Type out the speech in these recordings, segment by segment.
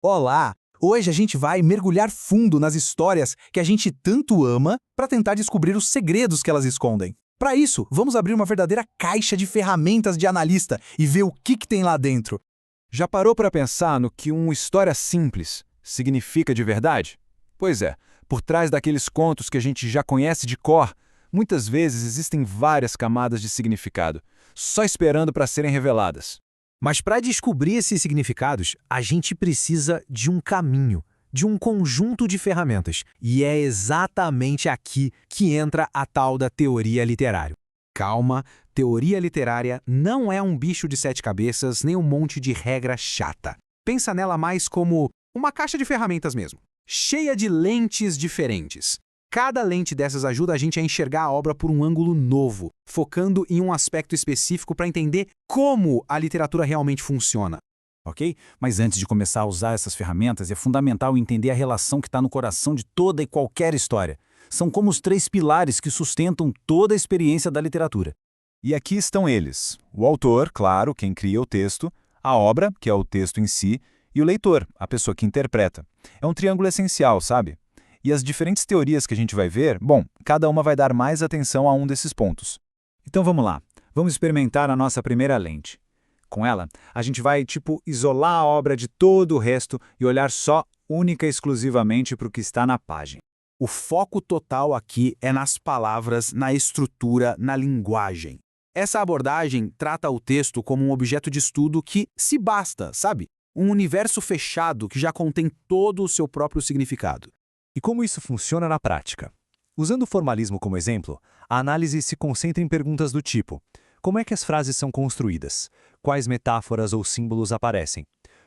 Olá! Hoje a gente vai mergulhar fundo nas histórias que a gente tanto ama para tentar descobrir os segredos que elas escondem. Para isso, vamos abrir uma verdadeira caixa de ferramentas de analista e ver o que tem lá dentro. Já parou para pensar no que uma história simples significa de verdade? Pois é, por trás daqueles contos que a gente já conhece de cor, muitas vezes existem várias camadas de significado, só esperando para serem reveladas. Mas para descobrir esses significados, a gente precisa de um caminho, de um conjunto de ferramentas. E é exatamente aqui que entra a tal da teoria literária. Calma, teoria literária não é um bicho de 7 cabeças nem um monte de regra chata. Pensa nela mais como uma caixa de ferramentas mesmo, cheia de lentes diferentes. Cada lente dessas ajuda a gente a enxergar a obra por um ângulo novo, focando em um aspecto específico para entender como a literatura realmente funciona. Ok? Mas antes de começar a usar essas ferramentas, é fundamental entender a relação que está no coração de toda e qualquer história. São como os 3 pilares que sustentam toda a experiência da literatura. E aqui estão eles: o autor, claro, quem cria o texto, a obra, que é o texto em si, e o leitor, a pessoa que interpreta. É um triângulo essencial, sabe? E as diferentes teorias que a gente vai ver, bom, cada uma vai dar mais atenção a um desses pontos. Então vamos lá, vamos experimentar a nossa primeira lente. Com ela, a gente vai, isolar a obra de todo o resto e olhar só, única e exclusivamente para o que está na página. O foco total aqui é nas palavras, na estrutura, na linguagem. Essa abordagem trata o texto como um objeto de estudo que se basta, sabe? Um universo fechado que já contém todo o seu próprio significado. E como isso funciona na prática? Usando o formalismo como exemplo, a análise se concentra em perguntas do tipo: como é que as frases são construídas? Quais metáforas ou símbolos aparecem?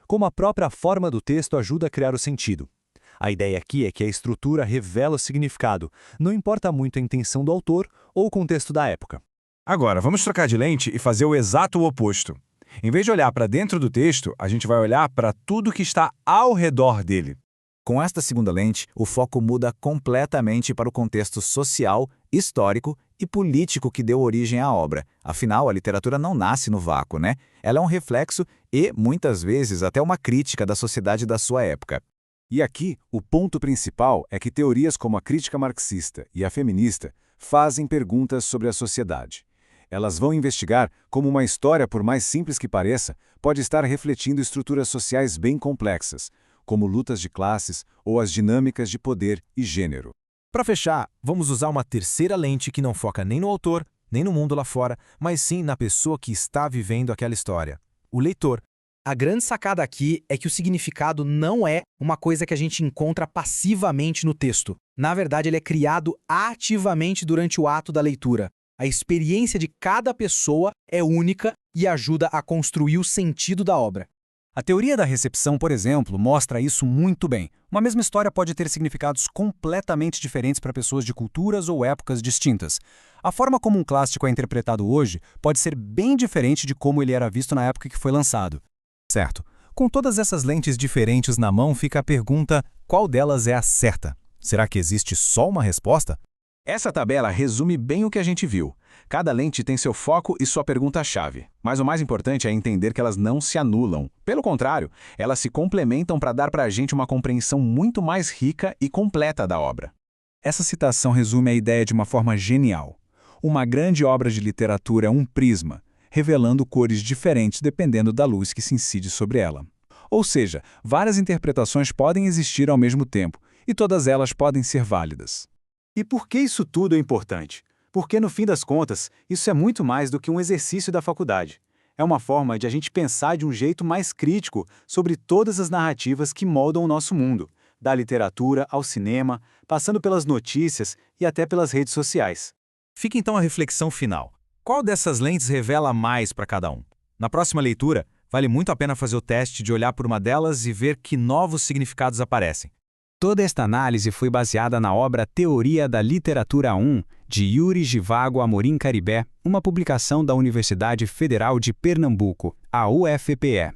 Como a própria forma do texto ajuda a criar o sentido? A ideia aqui é que a estrutura revela o significado, não importa muito a intenção do autor ou o contexto da época. Agora, vamos trocar de lente e fazer o exato oposto. Em vez de olhar para dentro do texto, a gente vai olhar para tudo que está ao redor dele. Com esta segunda lente, o foco muda completamente para o contexto social, histórico e político que deu origem à obra. Afinal, a literatura não nasce no vácuo, né? Ela é um reflexo e, muitas vezes, até uma crítica da sociedade da sua época. E aqui, o ponto principal é que teorias como a crítica marxista e a feminista fazem perguntas sobre a sociedade. Elas vão investigar como uma história, por mais simples que pareça, pode estar refletindo estruturas sociais bem complexas, como lutas de classes ou as dinâmicas de poder e gênero. Para fechar, vamos usar uma terceira lente que não foca nem no autor, nem no mundo lá fora, mas sim na pessoa que está vivendo aquela história, o leitor. A grande sacada aqui é que o significado não é uma coisa que a gente encontra passivamente no texto. Na verdade, ele é criado ativamente durante o ato da leitura. A experiência de cada pessoa é única e ajuda a construir o sentido da obra. A teoria da recepção, por exemplo, mostra isso muito bem. Uma mesma história pode ter significados completamente diferentes para pessoas de culturas ou épocas distintas. A forma como um clássico é interpretado hoje pode ser bem diferente de como ele era visto na época que foi lançado. Certo. Com todas essas lentes diferentes na mão, fica a pergunta: qual delas é a certa? Será que existe só uma resposta? Essa tabela resume bem o que a gente viu. Cada lente tem seu foco e sua pergunta-chave. Mas o mais importante é entender que elas não se anulam. Pelo contrário, elas se complementam para dar para a gente uma compreensão muito mais rica e completa da obra. Essa citação resume a ideia de uma forma genial. Uma grande obra de literatura é um prisma, revelando cores diferentes dependendo da luz que se incide sobre ela. Ou seja, várias interpretações podem existir ao mesmo tempo, e todas elas podem ser válidas. E por que isso tudo é importante? Porque, no fim das contas, isso é muito mais do que um exercício da faculdade. É uma forma de a gente pensar de um jeito mais crítico sobre todas as narrativas que moldam o nosso mundo, da literatura ao cinema, passando pelas notícias e até pelas redes sociais. Fica então a reflexão final. Qual dessas lentes revela mais para cada um? Na próxima leitura, vale muito a pena fazer o teste de olhar por uma delas e ver que novos significados aparecem. Toda esta análise foi baseada na obra Teoria da Literatura 1, de Yuri Givago Amorim Caribé, uma publicação da Universidade Federal de Pernambuco, a UFPE.